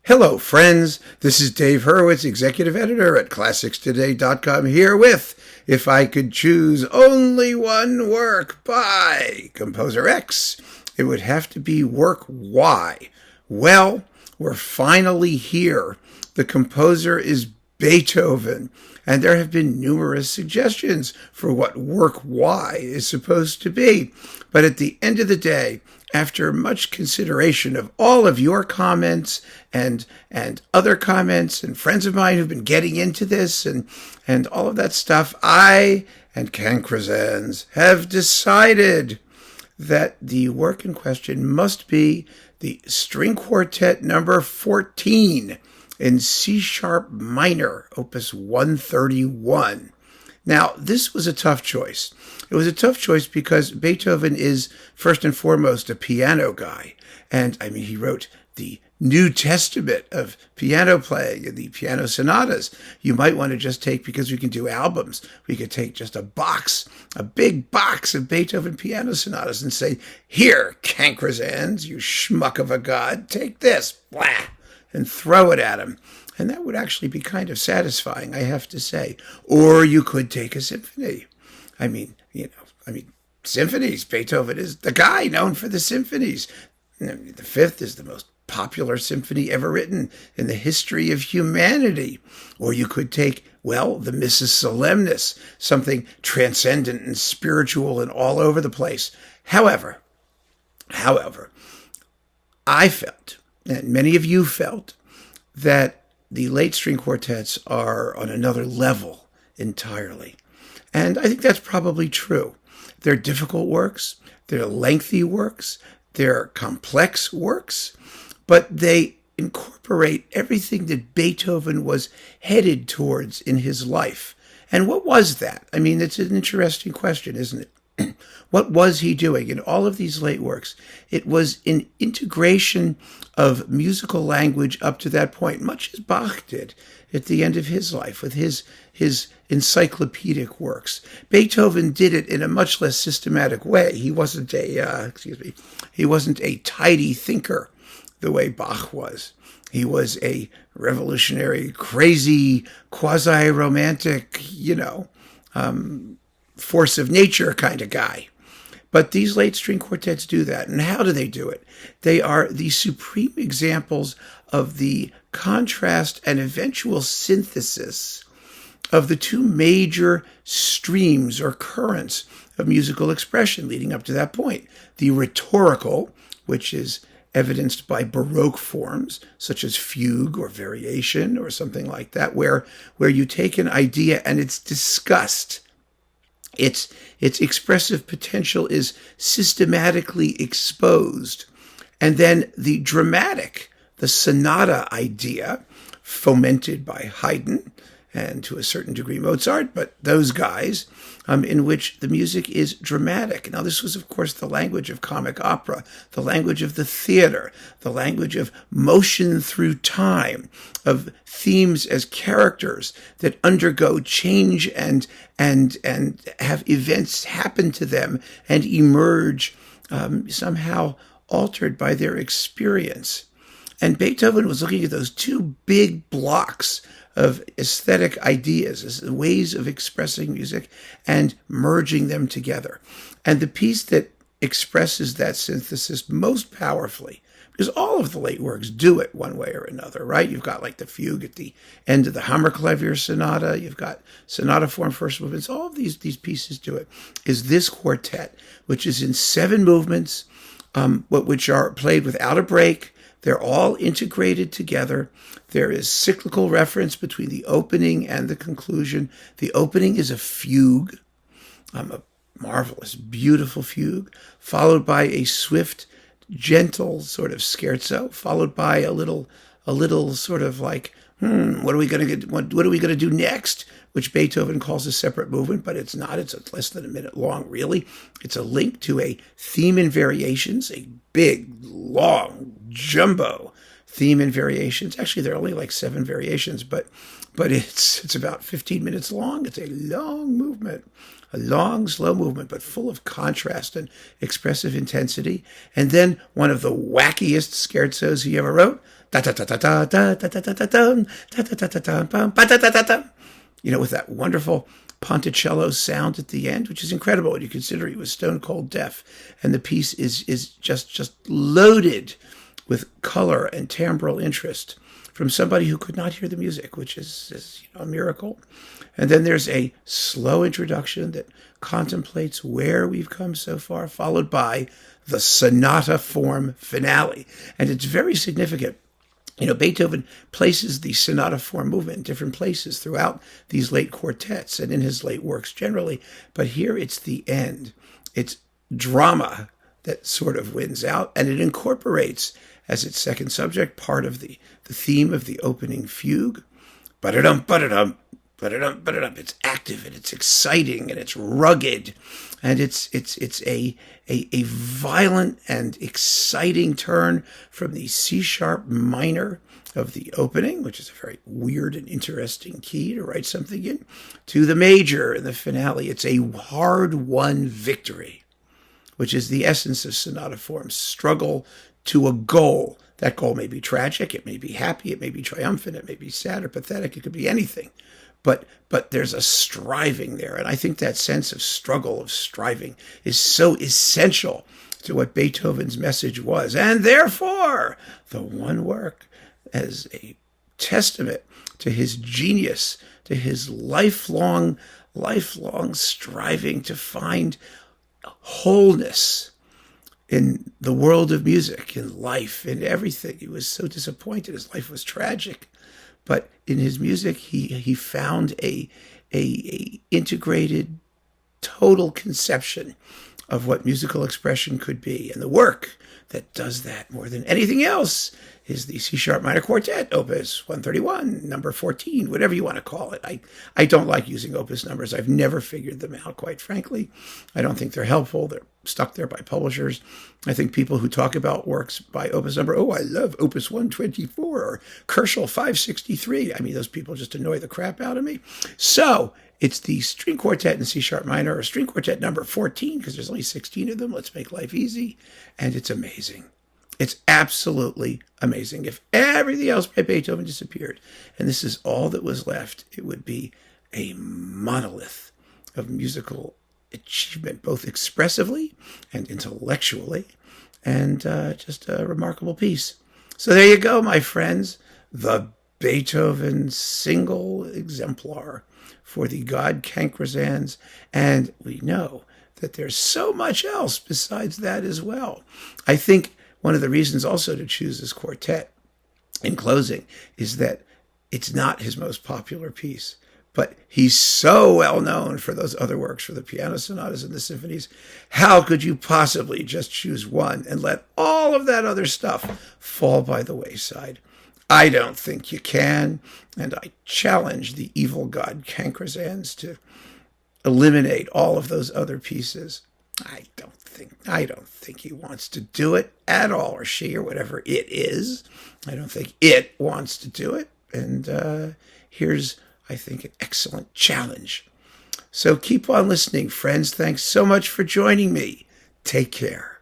Hello, friends. This is Dave Hurwitz, executive editor at ClassicsToday.com, here with If I Could Choose Only One Work by Composer X, it would have to be work Y. Well, we're finally here. The composer is Beethoven, and there have been numerous suggestions for what work Y is supposed to be. But at the end of the day, after much consideration of all of your comments and other comments and friends of mine who've been getting into this and all of that stuff, I and Ken Krazans have decided that the work in question must be the String Quartet number 14 in C-sharp minor, opus 131. Now, this was a tough choice. It was a tough choice because Beethoven is, first and foremost, a piano guy. And, he wrote the New Testament of piano playing and the piano sonatas. You might want to just take, because we can do albums, we could take just a big box of Beethoven piano sonatas and say, "Here, Cankrazans, you schmuck of a god, take this," blah, and throw it at him. And that would actually be kind of satisfying, I have to say. Or you could take a symphony. Symphonies. Beethoven is the guy known for the symphonies. The Fifth is the most popular symphony ever written in the history of humanity. Or you could take, the Missus Solemnis, something transcendent and spiritual and all over the place. However, I felt, and many of you felt, that the late string quartets are on another level entirely. And I think that's probably true. They're difficult works, they're lengthy works, they're complex works, but they incorporate everything that Beethoven was headed towards in his life. And what was that? It's an interesting question, isn't it? What was he doing in all of these late works? It was an integration of musical language up to that point, much as Bach did at the end of his life with his encyclopedic works. Beethoven did it in a much less systematic way. He wasn't a tidy thinker the way Bach was. He was a revolutionary, crazy, quasi-romantic, force of nature kind of guy. But these late string quartets do that. And how do they do it? They are the supreme examples of the contrast and eventual synthesis of the two major streams or currents of musical expression leading up to that point. The rhetorical, which is evidenced by Baroque forms, such as fugue or variation or something like that, where you take an idea and it's discussed. Its expressive potential is systematically exposed. And then the dramatic, the sonata idea, fomented by Haydn and to a certain degree Mozart, but those guys, in which the music is dramatic. Now, this was, of course, the language of comic opera, the language of the theater, the language of motion through time, of themes as characters that undergo change and have events happen to them and emerge somehow altered by their experience. And Beethoven was looking at those two big blocks of aesthetic ideas, as ways of expressing music, and merging them together. And the piece that expresses that synthesis most powerfully, because all of the late works do it one way or another, right? You've got like the fugue at the end of the Hammerklavier Sonata, you've got sonata form first movements, all of these pieces do it, is this quartet, which is in 7 movements, which are played without a break. They're all integrated together. There is cyclical reference between the opening and the conclusion. The opening is a fugue, a marvelous, beautiful fugue, followed by a swift, gentle sort of scherzo, followed by a little sort of like, what are we going to do next? Which Beethoven calls a separate movement, but it's not. It's less than a minute long, really. It's a link to a theme and variations, a big, long, jumbo theme and variations. Actually, there are only like 7 variations, but it's about 15 minutes long. It's a long movement, a long, slow movement, but full of contrast and expressive intensity. And then one of the wackiest scherzos he ever wrote, with that wonderful ponticello sound at the end, which is incredible when you consider he was stone cold deaf. And the piece is just loaded with color and timbral interest from somebody who could not hear the music, which is a miracle. And then there's a slow introduction that contemplates where we've come so far, followed by the sonata form finale. And it's very significant. Beethoven places the sonata form movement in different places throughout these late quartets and in his late works generally. But here it's the end. It's drama that sort of wins out, and it incorporates as its second subject part of the theme of the opening fugue. Ba-da-dum, ba-da-dum, ba-da-dum, ba-da-dum. It's active and it's exciting and it's rugged, and it's a violent and exciting turn from the C sharp minor of the opening, which is a very weird and interesting key to write something in, to the major in the finale. It's a hard-won victory, which is the essence of sonata forms. Struggle to a goal. That goal may be tragic, it may be happy, it may be triumphant, it may be sad or pathetic, it could be anything. But there's a striving there. And I think that sense of struggle, of striving, is so essential to what Beethoven's message was. And therefore, the one work as a testament to his genius, to his lifelong striving to find wholeness in the world of music, in life, in everything. He was so disappointed. His life was tragic. But in his music, he found a integrated, total conception of what musical expression could be. And the work that does that more than anything else is the C sharp minor quartet, opus 131, number 14, whatever you want to call it. I don't like using opus numbers. I've never figured them out, quite frankly. I don't think they're helpful. They're stuck there by publishers. I think people who talk about works by opus number, I love opus 124 or Kerschel 563. I mean, those people just annoy the crap out of me. So it's the string quartet in C sharp minor, or string quartet number 14, because there's only 16 of them. Let's make life easy. And it's amazing. It's absolutely amazing. If everything else by Beethoven disappeared and this is all that was left, it would be a monolith of musical achievement, both expressively and intellectually, and just a remarkable piece. So there you go, my friends, the Beethoven single exemplar for the God Cancresans. And we know that there's so much else besides that as well. I think one of the reasons also to choose this quartet in closing is that it's not his most popular piece, but he's so well known for those other works, for the piano sonatas and the symphonies. How could you possibly just choose one and let all of that other stuff fall by the wayside? I don't think you can, and I challenge the evil god Cancresans to eliminate all of those other pieces. I don't think he wants to do it at all, or she, or whatever it is. I don't think it wants to do it. And here's, I think, an excellent challenge. So keep on listening, friends. Thanks so much for joining me. Take care.